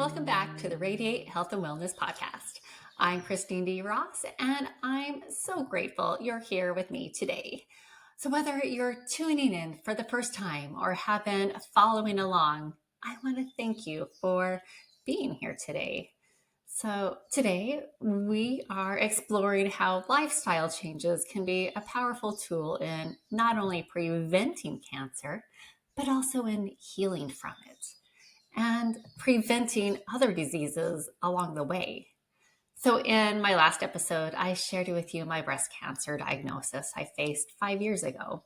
welcome back to the Radiate Health and Wellness Podcast. I'm Christine D. Ross, and I'm so grateful you're here with me today. So whether you're tuning in for the first time or have been following along, I want to thank you for being here today. So today we are exploring how lifestyle changes can be a powerful tool in not only preventing cancer, but also in healing from it and preventing other diseases along the way. So, in my last episode, I shared with you my breast cancer diagnosis I faced 5 years ago.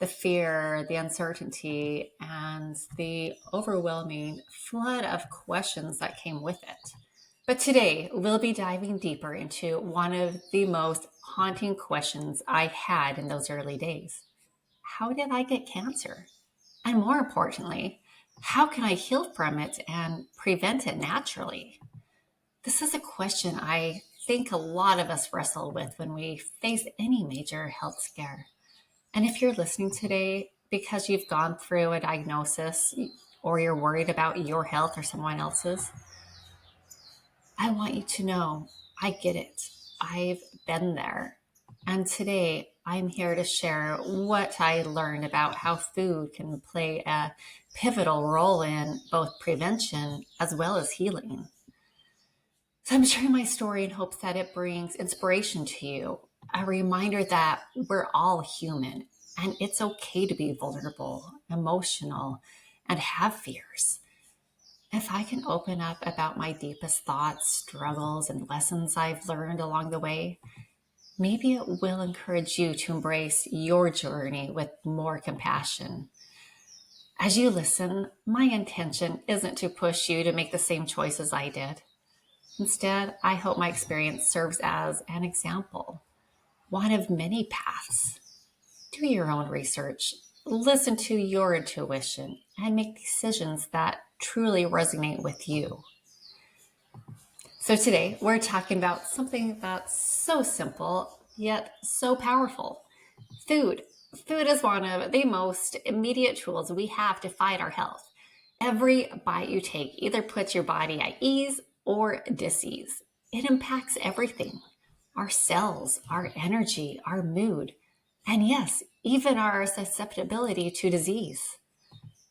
The fear, the uncertainty, and the overwhelming flood of questions that came with it. But today, we'll be diving deeper into one of the most haunting questions I had in those early days. How did I get cancer? And more importantly, how can I heal from it and prevent it naturally? This is a question I think a lot of us wrestle with when we face any major health scare. And if you're listening today because you've gone through a diagnosis or you're worried about your health or someone else's, I want you to know I get it. I've been there. And today I'm here to share what I learned about how food can play a pivotal role in both prevention as well as healing. So I'm sharing my story in hopes that it brings inspiration to you, a reminder that we're all human and it's okay to be vulnerable, emotional, and have fears. If I can open up about my deepest thoughts, struggles, and lessons I've learned along the way, maybe it will encourage you to embrace your journey with more compassion. As you listen, my intention isn't to push you to make the same choices I did. Instead, I hope my experience serves as an example, one of many paths. Do your own research, listen to your intuition, and make decisions that truly resonate with you. So today, we're talking about something that's so simple, yet so powerful. Food. Food is one of the most immediate tools we have to fight our health. Every bite you take either puts your body at ease or dis-ease. It impacts everything. Our cells, our energy, our mood, and yes, even our susceptibility to disease.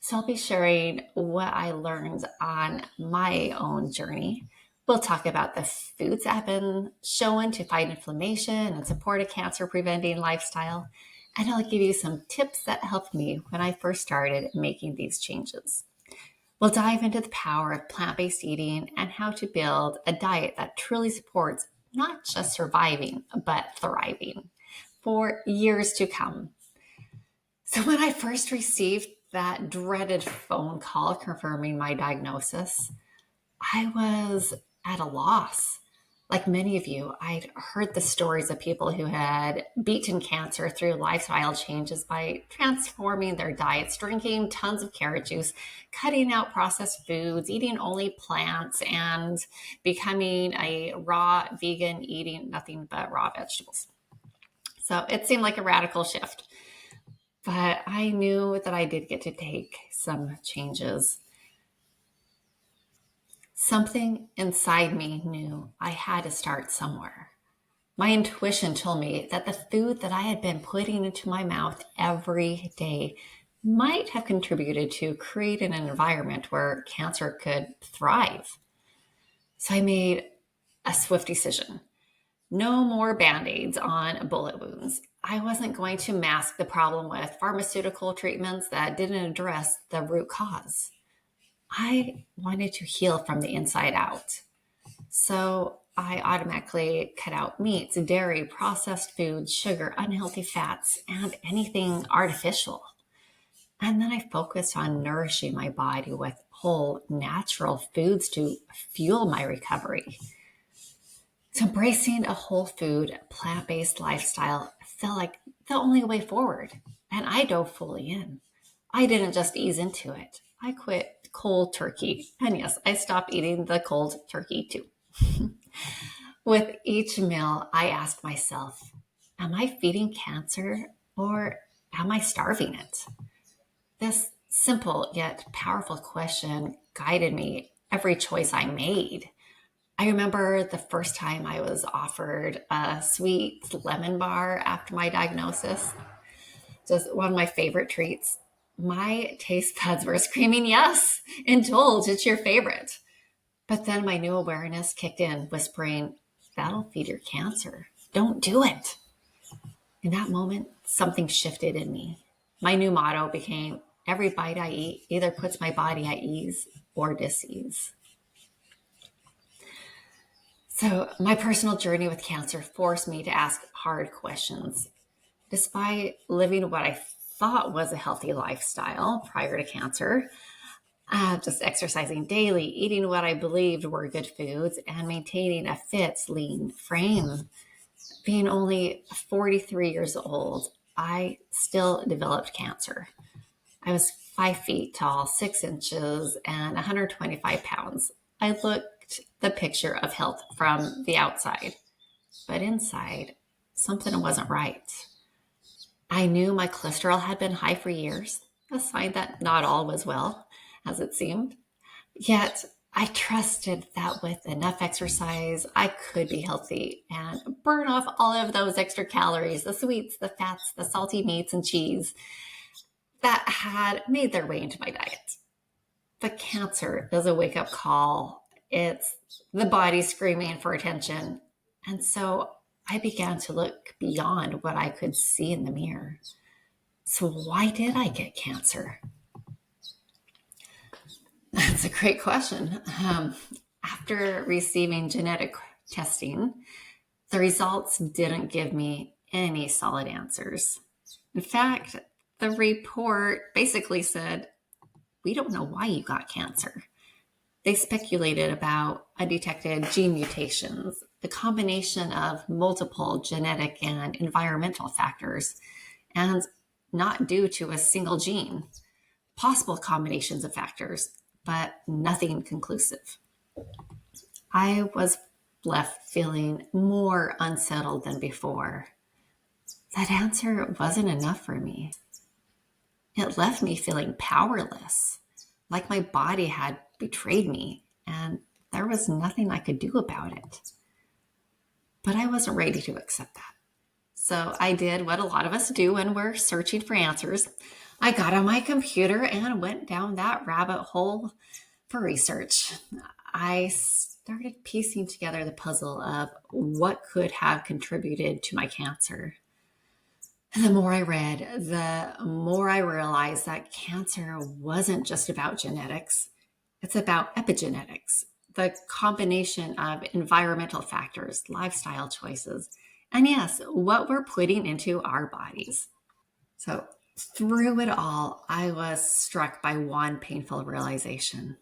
So I'll be sharing what I learned on my own journey. We'll talk about the foods I've been shown to fight inflammation and support a cancer-preventing lifestyle. And I'll give you some tips that helped me when I first started making these changes. We'll dive into the power of plant-based eating and how to build a diet that truly supports not just surviving, but thriving for years to come. So when I first received that dreaded phone call confirming my diagnosis, I was at a loss. Like many of you, I'd heard the stories of people who had beaten cancer through lifestyle changes by transforming their diets, drinking tons of carrot juice, cutting out processed foods, eating only plants, and becoming a raw vegan, eating nothing but raw vegetables. So it seemed like a radical shift. But I knew that I did get to take some changes. Something inside me knew I had to start somewhere. My intuition told me that the food that I had been putting into my mouth every day might have contributed to creating an environment where cancer could thrive. So I made a swift decision. No more Band-Aids on bullet wounds. I wasn't going to mask the problem with pharmaceutical treatments that didn't address the root cause. I wanted to heal from the inside out. So I automatically cut out meats, dairy, processed foods, sugar, unhealthy fats, and anything artificial. And then I focused on nourishing my body with whole, natural foods to fuel my recovery. So embracing a whole food, plant-based lifestyle felt like the only way forward. And I dove fully in. I didn't just ease into it. I quit cold turkey. And yes, I stopped eating the cold turkey too. With each meal, I asked myself, am I feeding cancer or am I starving it? This simple yet powerful question guided me every choice I made. I remember the first time I was offered a sweet lemon bar after my diagnosis, just one of my favorite treats. My taste buds were screaming, yes, indulge, it's your favorite. But then my new awareness kicked in, whispering, that'll feed your cancer. Don't do it. In that moment, something shifted in me. My new motto became, every bite I eat either puts my body at ease or dis-ease. So my personal journey with cancer forced me to ask hard questions. Despite living what I thought was a healthy lifestyle prior to cancer, just exercising daily, eating what I believed were good foods, and maintaining a fit, lean frame. Being only 43 years old, I still developed cancer. I was 5 feet tall, 6 inches, and 125 pounds. I looked the picture of health from the outside, but inside, something wasn't right. I knew my cholesterol had been high for years, a sign that not all was well, as it seemed. Yet I trusted that with enough exercise, I could be healthy and burn off all of those extra calories, the sweets, the fats, the salty meats and cheese that had made their way into my diet. But cancer is a wake-up call. It's the body screaming for attention. And so I began to look beyond what I could see in the mirror. So why did I get cancer? That's a great question. After receiving genetic testing, the results didn't give me any solid answers. In fact, the report basically said, we don't know why you got cancer. They speculated about undetected gene mutations, the combination of multiple genetic and environmental factors, and not due to a single gene. Possible combinations of factors, but nothing conclusive. I was left feeling more unsettled than before. That answer wasn't enough for me. It left me feeling powerless, like my body had betrayed me, and there was nothing I could do about it. But I wasn't ready to accept that. So I did what a lot of us do when we're searching for answers. I got on my computer and went down that rabbit hole for research. I started piecing together the puzzle of what could have contributed to my cancer. And the more I read, the more I realized that cancer wasn't just about genetics. It's about epigenetics, the combination of environmental factors, lifestyle choices, and yes, what we're putting into our bodies. So through it all, I was struck by one painful realization.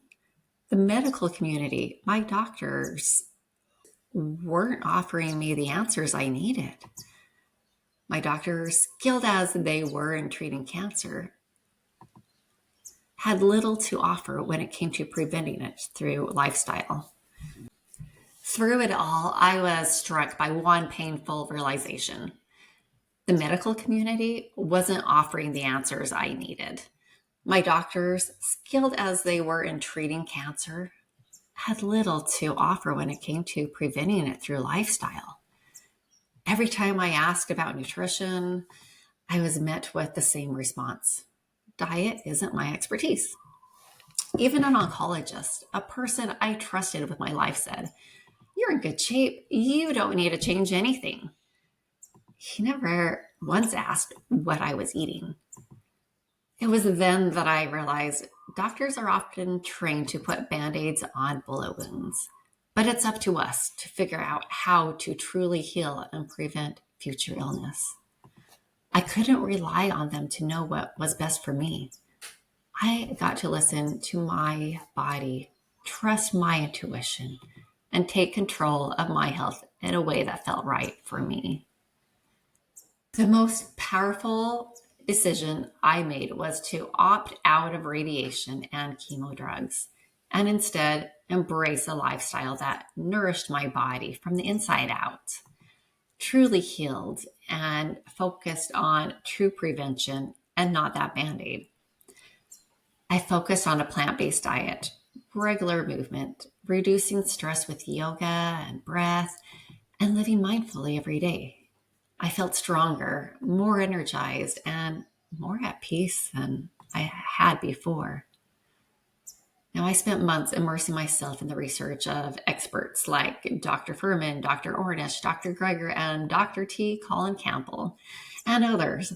The medical community, my doctors, weren't offering me the answers I needed. My doctors, skilled as they were in treating cancer, had little to offer when it came to preventing it through lifestyle. Through it all, I was struck by one painful realization. The medical community wasn't offering the answers I needed. My doctors, skilled as they were in treating cancer, had little to offer when it came to preventing it through lifestyle. Every time I asked about nutrition, I was met with the same response. Diet isn't my expertise. Even an oncologist, a person I trusted with my life, said, you're in good shape. You don't need to change anything. He never once asked what I was eating. It was then that I realized doctors are often trained to put Band-Aids on bullet wounds, but it's up to us to figure out how to truly heal and prevent future illness. I couldn't rely on them to know what was best for me. I got to listen to my body, trust my intuition, and take control of my health in a way that felt right for me. The most powerful decision I made was to opt out of radiation and chemo drugs and instead embrace a lifestyle that nourished my body from the inside out, truly healed and focused on true prevention and not that Band-Aid. I focused on a plant-based diet, regular movement, reducing stress with yoga and breath, and living mindfully every day. I felt stronger, more energized, and more at peace than I had before. Now, I spent months immersing myself in the research of experts like Dr. Furman, Dr. Ornish, Dr. Greger, and Dr. T. Colin Campbell, and others.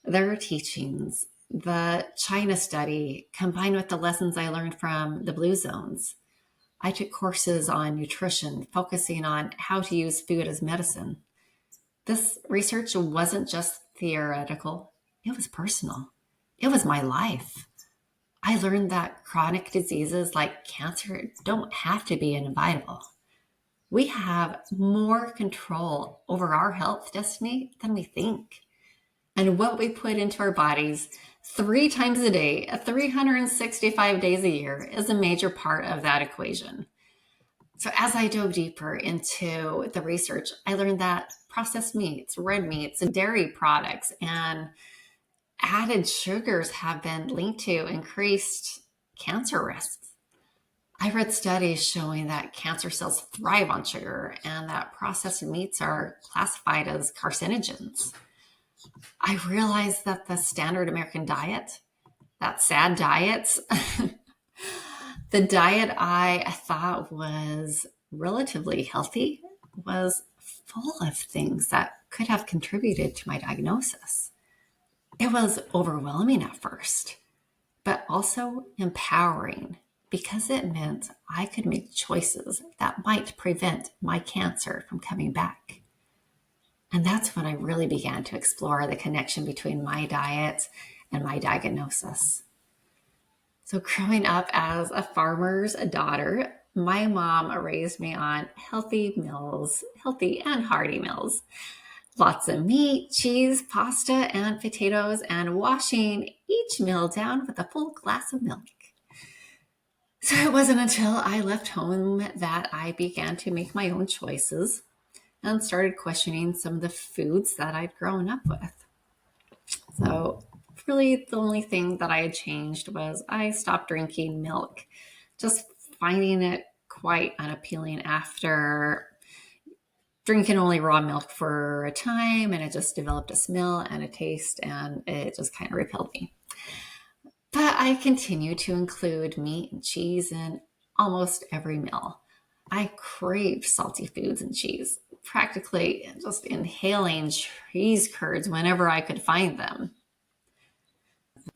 Their teachings, the China study, combined with the lessons I learned from the Blue Zones. I took courses on nutrition, focusing on how to use food as medicine. This research wasn't just theoretical, it was personal. It was my life. I learned that chronic diseases like cancer don't have to be inevitable. We have more control over our health destiny than we think. And what we put into our bodies 3 times a day, 365 days a year, is a major part of that equation. So as I dove deeper into the research, I learned that processed meats, red meats, and dairy products, and added sugars have been linked to increased cancer risks. I read studies showing that cancer cells thrive on sugar and that processed meats are classified as carcinogens. I realized that the standard American diet, that sad diet, the diet I thought was relatively healthy, was full of things that could have contributed to my diagnosis. It was overwhelming at first, but also empowering because it meant I could make choices that might prevent my cancer from coming back. And that's when I really began to explore the connection between my diet and my diagnosis. So growing up as a farmer's daughter, my mom raised me on healthy meals, healthy and hearty meals. Lots of meat, cheese, pasta, and potatoes, and washing each meal down with a full glass of milk. So it wasn't until I left home that I began to make my own choices and started questioning some of the foods that I'd grown up with. So really the only thing that I had changed was I stopped drinking milk, just finding it quite unappealing after drinking only raw milk for a time, and it just developed a smell and a taste, and it just kind of repelled me. But I continue to include meat and cheese in almost every meal. I crave salty foods and cheese, practically just inhaling cheese curds whenever I could find them.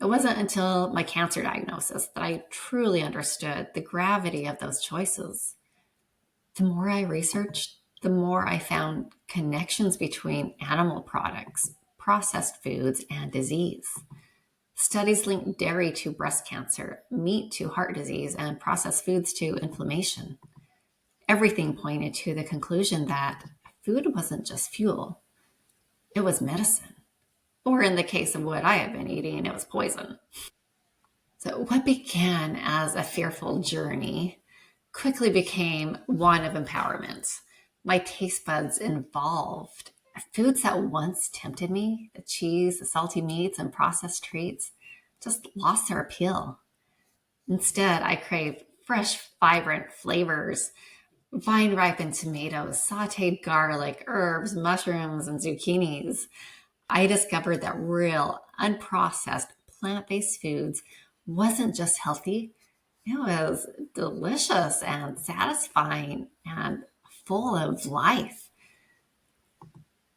It wasn't until my cancer diagnosis that I truly understood the gravity of those choices. The more I researched, the more I found connections between animal products, processed foods, and disease. Studies linked dairy to breast cancer, meat to heart disease, and processed foods to inflammation. Everything pointed to the conclusion that food wasn't just fuel, it was medicine. Or in the case of what I had been eating, it was poison. So what began as a fearful journey quickly became one of empowerment. My taste buds evolved. Foods that once tempted me, the cheese, the salty meats, and processed treats, just lost their appeal. Instead, I craved fresh, vibrant flavors, vine-ripened tomatoes, sauteed garlic, herbs, mushrooms, and zucchinis. I discovered that real, unprocessed, plant-based foods wasn't just healthy, it was delicious and satisfying and full of life.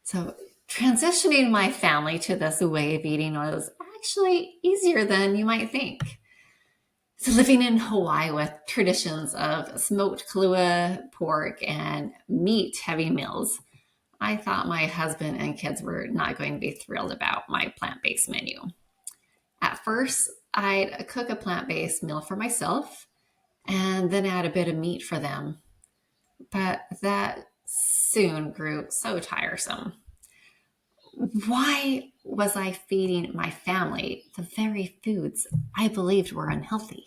So transitioning my family to this way of eating was actually easier than you might think. So living in Hawaii with traditions of smoked kalua, pork, and meat-heavy meals, I thought my husband and kids were not going to be thrilled about my plant-based menu. At first, I'd cook a plant-based meal for myself and then add a bit of meat for them. But that soon grew so tiresome. Why was I feeding my family the very foods I believed were unhealthy?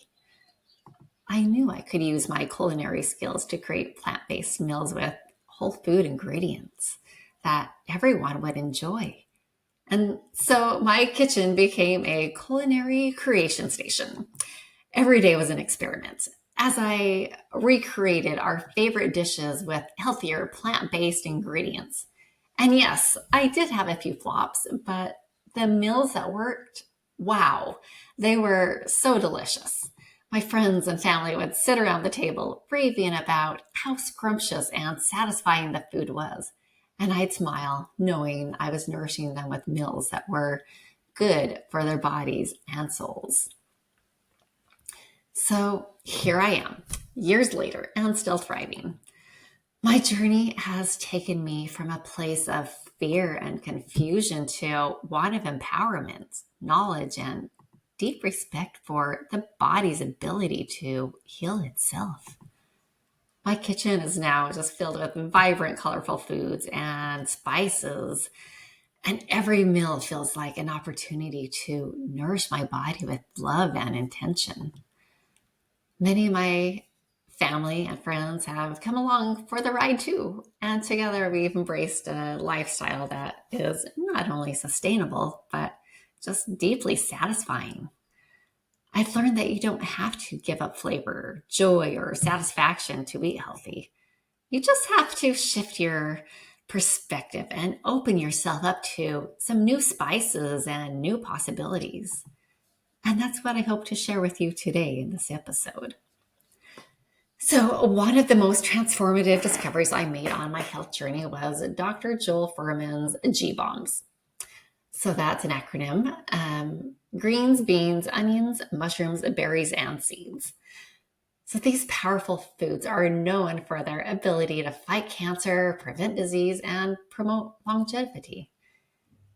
I knew I could use my culinary skills to create plant-based meals with whole food ingredients that everyone would enjoy. And so my kitchen became a culinary creation station. Every day was an experiment. as I recreated our favorite dishes with healthier plant-based ingredients. And yes, I did have a few flops, but the meals that worked, wow, they were so delicious. My friends and family would sit around the table raving about how scrumptious and satisfying the food was. And I'd smile knowing I was nourishing them with meals that were good for their bodies and souls. So here I am, years later, and still thriving. My journey has taken me from a place of fear and confusion to one of empowerment, knowledge, and deep respect for the body's ability to heal itself. My kitchen is now just filled with vibrant, colorful foods and spices, and every meal feels like an opportunity to nourish my body with love and intention. Many of my family and friends have come along for the ride too. And together we've embraced a lifestyle that is not only sustainable, but just deeply satisfying. I've learned that you don't have to give up flavor, joy, or satisfaction to eat healthy. You just have to shift your perspective and open yourself up to some new spices and new possibilities. And that's what I hope to share with you today in this episode. So, one of the most transformative discoveries I made on my health journey was Dr. Joel Fuhrman's G bombs. So, that's an acronym: greens, beans, onions, mushrooms, berries, and seeds. So, these powerful foods are known for their ability to fight cancer, prevent disease, and promote longevity.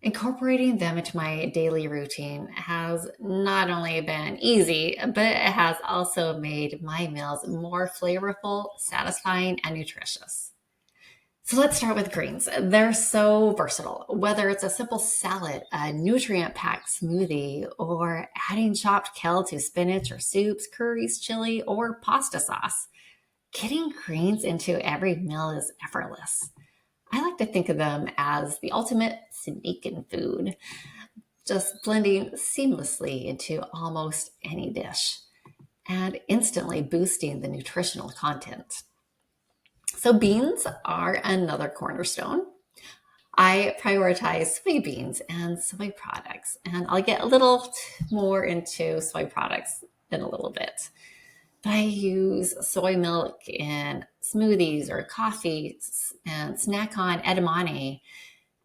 Incorporating them into my daily routine has not only been easy, but it has also made my meals more flavorful, satisfying, and nutritious. So let's start with greens. They're so versatile, whether it's a simple salad, a nutrient-packed smoothie, or adding chopped kale to spinach or soups, curries, chili, or pasta sauce. Getting greens into every meal is effortless. I like to think of them as the ultimate sneak-in food, just blending seamlessly into almost any dish and instantly boosting the nutritional content. So beans are another cornerstone. I prioritize soybeans and soy products, and I'll get a little more into soy products in a little bit. But I use soy milk in smoothies or coffees and snack on edamame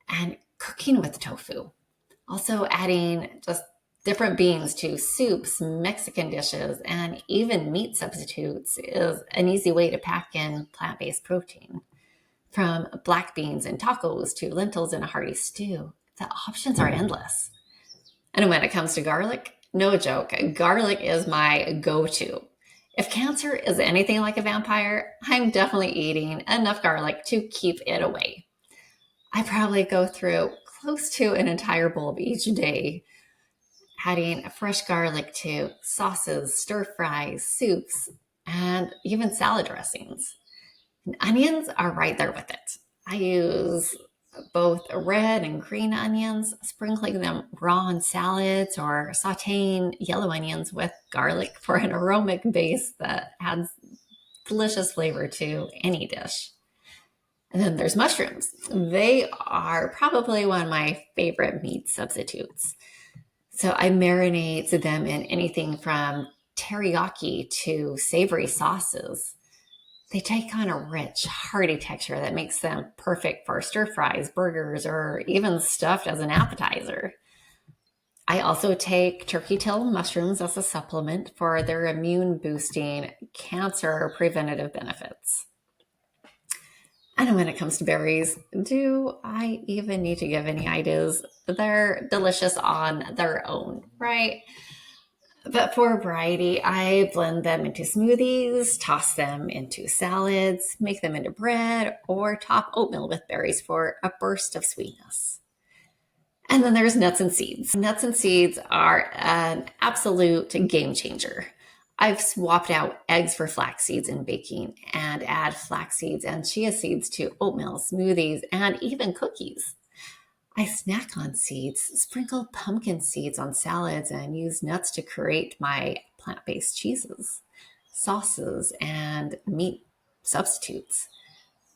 and cooking with tofu. Also adding just different beans to soups, Mexican dishes, and even meat substitutes is an easy way to pack in plant-based protein. From black beans in tacos to lentils in a hearty stew, the options are endless. And when it comes to garlic, no joke, garlic is my go-to. If cancer is anything like a vampire, I'm definitely eating enough garlic to keep it away. I probably go through close to an entire bulb each day, adding fresh garlic to sauces, stir fries, soups, and even salad dressings. And onions are right there with it. I use both red and green onions, sprinkling them raw on salads or sauteing yellow onions with garlic for an aromatic base that adds delicious flavor to any dish. And then there's mushrooms. They are probably one of my favorite meat substitutes. So I marinate them in anything from teriyaki to savory sauces. They take on a rich, hearty texture that makes them perfect for stir fries, burgers, or even stuffed as an appetizer. I also take turkey tail mushrooms as a supplement for their immune boosting, cancer preventative benefits. And when it comes to berries, do I even need to give any ideas? They're delicious on their own, right? But for variety, I blend them into smoothies, toss them into salads, make them into bread, or top oatmeal with berries for a burst of sweetness. And then there's nuts and seeds. Nuts and seeds are an absolute game changer. I've swapped out eggs for flax seeds in baking and add flax seeds and chia seeds to oatmeal, smoothies, and even cookies. I snack on seeds, sprinkle pumpkin seeds on salads, and use nuts to create my plant-based cheeses. sauces, and meat substitutes.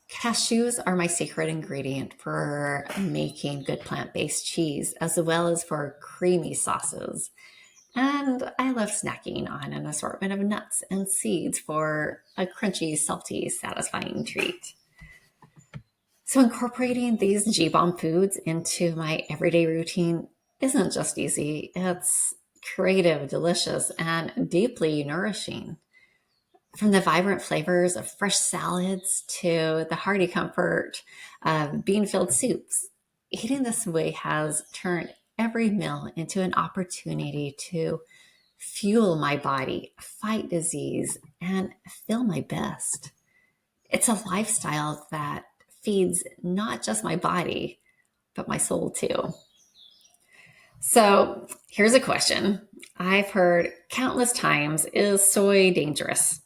Cashews are my secret ingredient for making good plant-based cheese, as well as for creamy sauces. And I love snacking on an assortment of nuts and seeds for a crunchy, salty, satisfying treat. So incorporating these G-bomb foods into my everyday routine isn't just easy, it's creative, delicious, and deeply nourishing. From the vibrant flavors of fresh salads to the hearty comfort of bean-filled soups, eating this way has turned every meal into an opportunity to fuel my body, fight disease, and feel my best. It's a lifestyle that feeds not just my body, but my soul too. So here's a question I've heard countless times: is soy dangerous?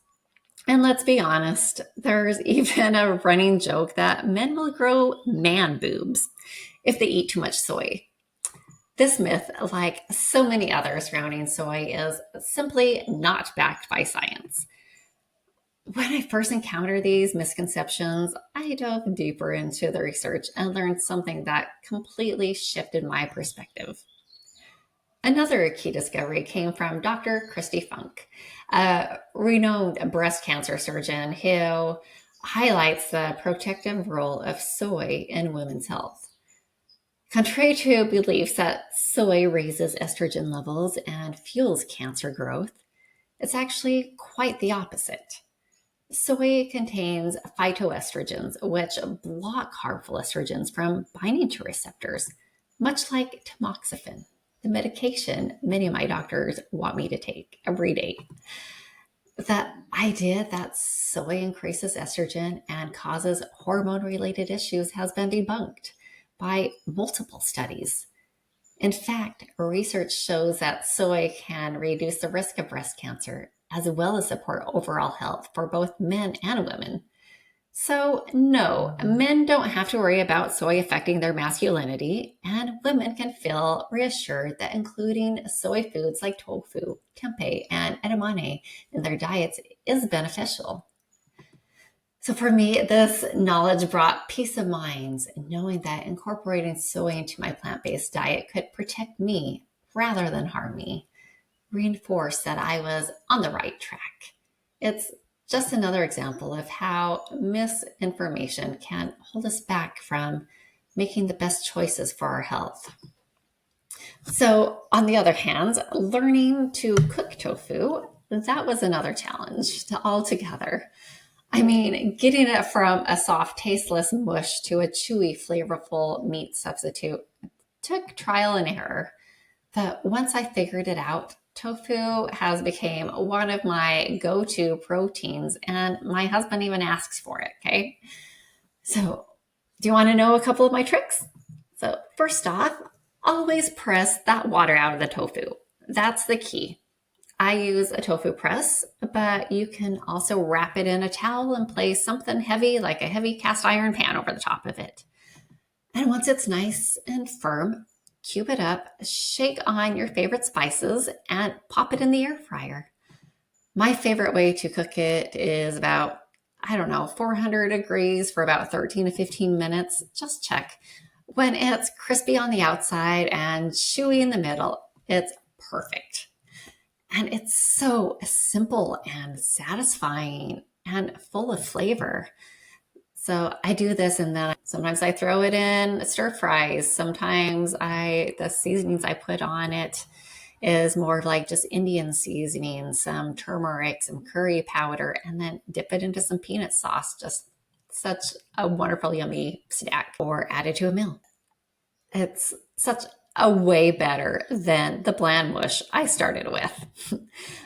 And let's be honest, there's even a running joke that men will grow man boobs if they eat too much soy. This myth, like so many others surrounding soy, is simply not backed by science. When I first encountered these misconceptions, I dove deeper into the research and learned something that completely shifted my perspective. Another key discovery came from Dr. Christy Funk, a renowned breast cancer surgeon who highlights the protective role of soy in women's health. Contrary to beliefs that soy raises estrogen levels and fuels cancer growth, it's actually quite the opposite. Soy contains phytoestrogens, which block harmful estrogens from binding to receptors, much like tamoxifen, the medication many of my doctors want me to take every day. The idea that soy increases estrogen and causes hormone-related issues has been debunked by multiple studies. In fact, research shows that soy can reduce the risk of breast cancer, as well as support overall health for both men and women. So, no, men don't have to worry about soy affecting their masculinity, and women can feel reassured that including soy foods like tofu, tempeh, and edamame in their diets is beneficial. So for me, this knowledge brought peace of mind, knowing that incorporating soy into my plant-based diet could protect me rather than harm me, reinforced that I was on the right track. It's just another example of how misinformation can hold us back from making the best choices for our health. So on the other hand, learning to cook tofu, that was another challenge altogether. I mean, getting it from a soft, tasteless mush to a chewy, flavorful meat substitute took trial and error. But once I figured it out, tofu has become one of my go-to proteins, and my husband even asks for it, okay? So, do you want to know a couple of my tricks? So, first off, always press that water out of the tofu. That's the key. I use a tofu press, but you can also wrap it in a towel and place something heavy, like a heavy cast iron pan, over the top of it. And once it's nice and firm, cube it up, shake on your favorite spices, and pop it in the air fryer. My favorite way to cook it is about, 400 degrees for about 13 to 15 minutes. Just check. When it's crispy on the outside and chewy in the middle, it's perfect. And it's so simple and satisfying and full of flavor. So I do this, and then sometimes I throw it in stir fries. Sometimes the seasonings I put on it is more of like just Indian seasoning, some turmeric, some curry powder, and then dip it into some peanut sauce. Just such a wonderful, yummy snack, or add it to a meal. It's such a way better than the bland mush I started with.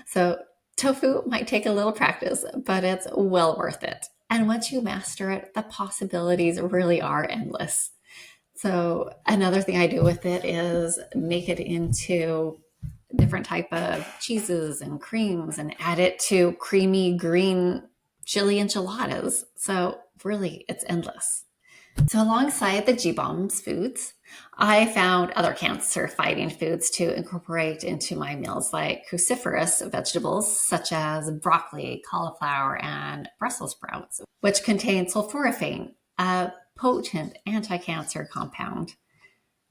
So tofu might take a little practice, but it's well worth it. And once you master it, the possibilities really are endless. So another thing I do with it is make it into different type of cheeses and creams and add it to creamy green chili enchiladas. So really, it's endless. So alongside the G-Bombs foods, I found other cancer-fighting foods to incorporate into my meals, like cruciferous vegetables such as broccoli, cauliflower, and Brussels sprouts, which contain sulforaphane, a potent anti-cancer compound.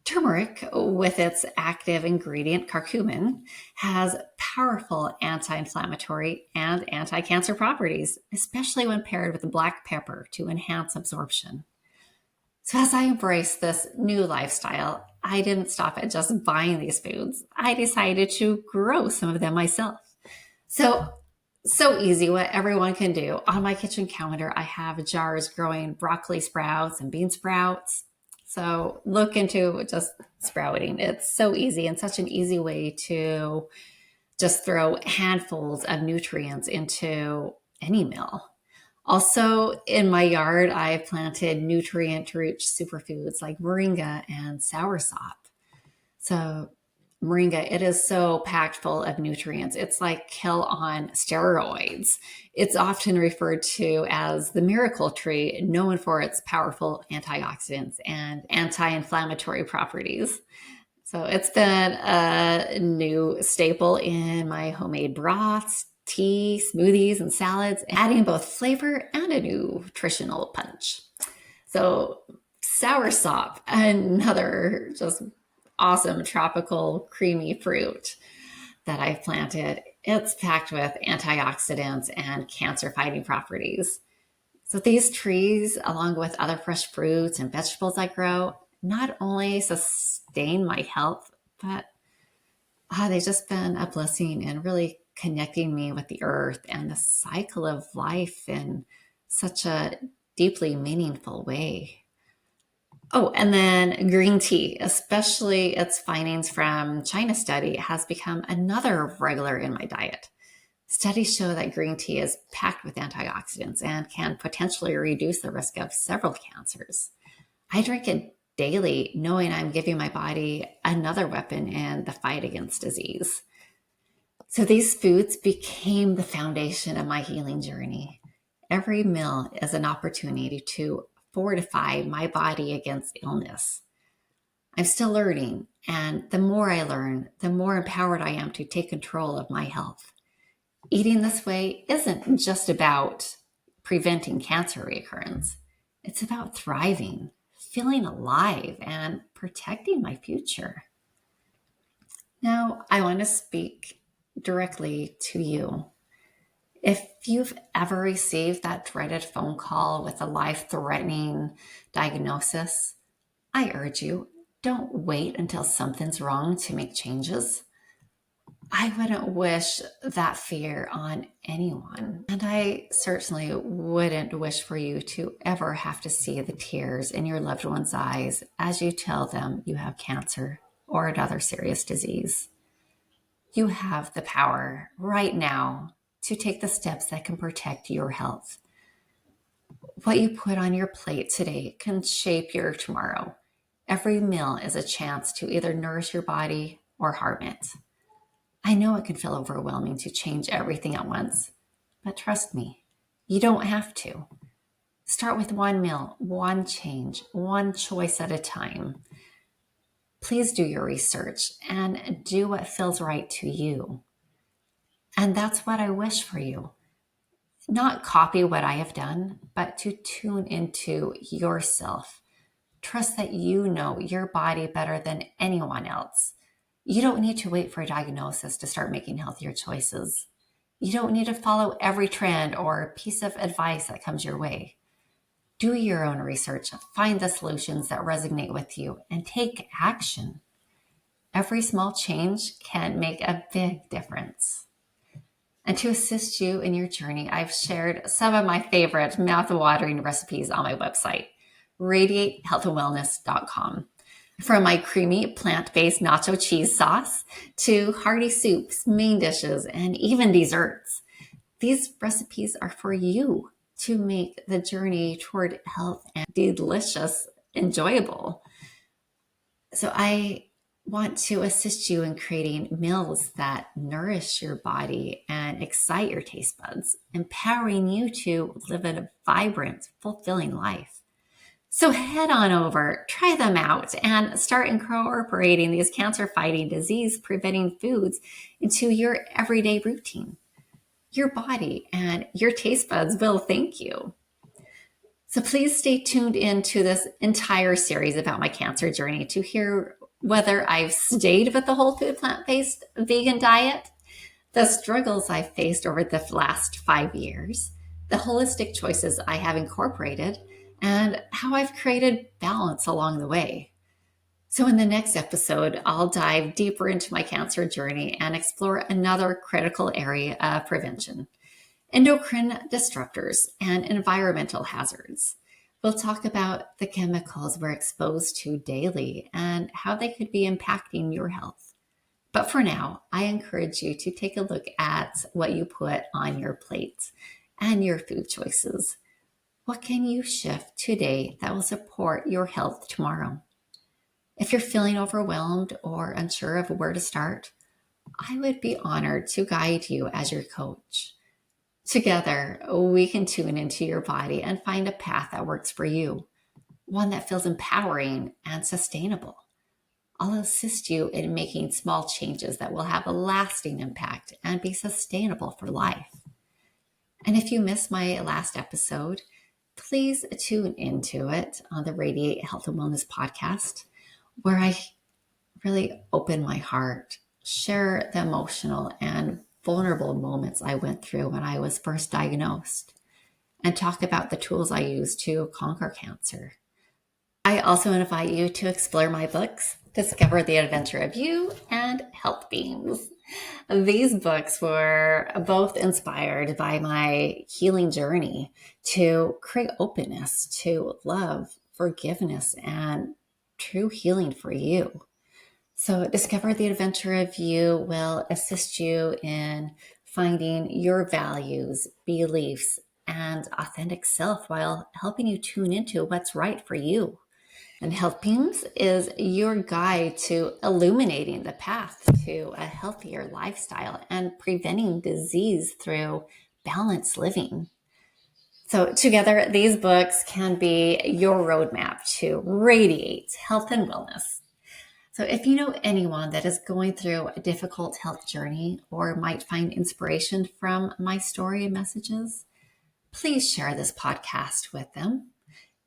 Turmeric, with its active ingredient curcumin, has powerful anti-inflammatory and anti-cancer properties, especially when paired with black pepper to enhance absorption. So as I embraced this new lifestyle, I didn't stop at just buying these foods. I decided to grow some of them myself. So so easy, what everyone can do. On my kitchen counter, I have jars growing broccoli sprouts and bean sprouts. So look into just sprouting. It's so easy and such an easy way to just throw handfuls of nutrients into any meal. Also, in my yard, I've planted nutrient rich superfoods like moringa and soursop. So, moringa, it is so packed full of nutrients. It's like kale on steroids. It's often referred to as the miracle tree, known for its powerful antioxidants and anti inflammatory properties. So it's been a new staple in my homemade broths, tea, smoothies, and salads, adding both flavor and a nutritional punch. So soursop, another just awesome tropical creamy fruit that I've planted. It's packed with antioxidants and cancer fighting properties. So these trees, along with other fresh fruits and vegetables I grow, not only sustain my health, but they've just been a blessing and really connecting me with the earth and the cycle of life in such a deeply meaningful way. Oh, and then green tea, especially its findings from China study, has become another regular in my diet. Studies show that green tea is packed with antioxidants and can potentially reduce the risk of several cancers. I drink it daily, knowing I'm giving my body another weapon in the fight against disease. So these foods became the foundation of my healing journey. Every meal is an opportunity to fortify my body against illness. I'm still learning, and the more I learn, the more empowered I am to take control of my health. Eating this way isn't just about preventing cancer recurrence. It's about thriving, feeling alive, and protecting my future. Now, I want to speak directly to you. If you've ever received that dreaded phone call with a life-threatening diagnosis, I urge you, don't wait until something's wrong to make changes. I wouldn't wish that fear on anyone. And I certainly wouldn't wish for you to ever have to see the tears in your loved one's eyes as you tell them you have cancer or another serious disease. You have the power right now to take the steps that can protect your health. What you put on your plate today can shape your tomorrow. Every meal is a chance to either nourish your body or harm it. I know it can feel overwhelming to change everything at once, but trust me, you don't have to. Start with one meal, one change, one choice at a time. Please do your research and do what feels right to you. And that's what I wish for you. Not copy what I have done, but to tune into yourself. Trust that you know your body better than anyone else. You don't need to wait for a diagnosis to start making healthier choices. You don't need to follow every trend or piece of advice that comes your way. Do your own research, find the solutions that resonate with you, and take action. Every small change can make a big difference. And to assist you in your journey, I've shared some of my favorite mouth-watering recipes on my website, Radiate.HW. From my creamy plant-based nacho cheese sauce to hearty soups, main dishes, and even desserts. These recipes are for you to make the journey toward health and delicious enjoyable. So I want to assist you in creating meals that nourish your body and excite your taste buds, empowering you to live a vibrant, fulfilling life. So head on over, try them out, and start incorporating these cancer-fighting, disease-preventing foods into your everyday routine. Your body and your taste buds will thank you. So please stay tuned into this entire series about my cancer journey to hear whether I've stayed with the whole food, plant-based vegan diet, the struggles I've faced over the last 5 years, the holistic choices I have incorporated, and how I've created balance along the way. So in the next episode, I'll dive deeper into my cancer journey and explore another critical area of prevention: endocrine disruptors and environmental hazards. We'll talk about the chemicals we're exposed to daily and how they could be impacting your health. But for now, I encourage you to take a look at what you put on your plate and your food choices. What can you shift today that will support your health tomorrow? If you're feeling overwhelmed or unsure of where to start, I would be honored to guide you as your coach. Together, we can tune into your body and find a path that works for you, one that feels empowering and sustainable. I'll assist you in making small changes that will have a lasting impact and be sustainable for life. And if you missed my last episode, please tune into it on the Radiate Health and Wellness podcast, where I really open my heart, share the emotional and vulnerable moments I went through when I was first diagnosed, and talk about the tools I used to conquer cancer. I also invite you to explore my books, Discover the Adventure of You and Health Beams. These books were both inspired by my healing journey to create openness to love, forgiveness, and true healing for you. So Discover the Adventure of You will assist you in finding your values, beliefs, and authentic self while helping you tune into what's right for you. And Health Beams is your guide to illuminating the path to a healthier lifestyle and preventing disease through balanced living. So together, these books can be your roadmap to radiate health and wellness. So if you know anyone that is going through a difficult health journey or might find inspiration from my story and messages, please share this podcast with them.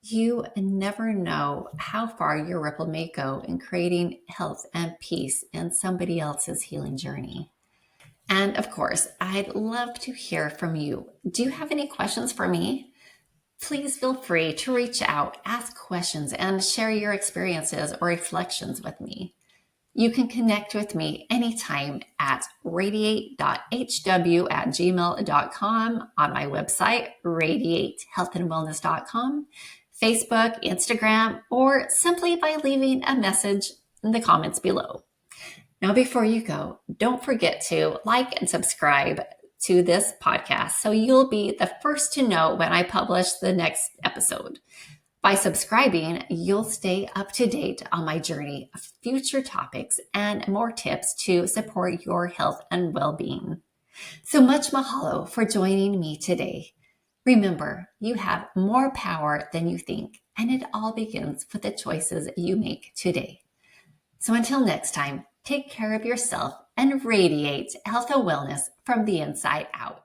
You never know how far your ripple may go in creating health and peace in somebody else's healing journey. And of course, I'd love to hear from you. Do you have any questions for me? Please feel free to reach out, ask questions, and share your experiences or reflections with me. You can connect with me anytime at radiate.hw@gmail.com, on my website, radiatehealthandwellness.com, Facebook, Instagram, or simply by leaving a message in the comments below. Now, before you go, don't forget to like and subscribe to this podcast so you'll be the first to know when I publish the next episode. By subscribing, you'll stay up to date on my journey of future topics and more tips to support your health and well-being. So much mahalo for joining me today. Remember, you have more power than you think, and it all begins with the choices you make today. So until next time, take care of yourself and radiate health and wellness from the inside out.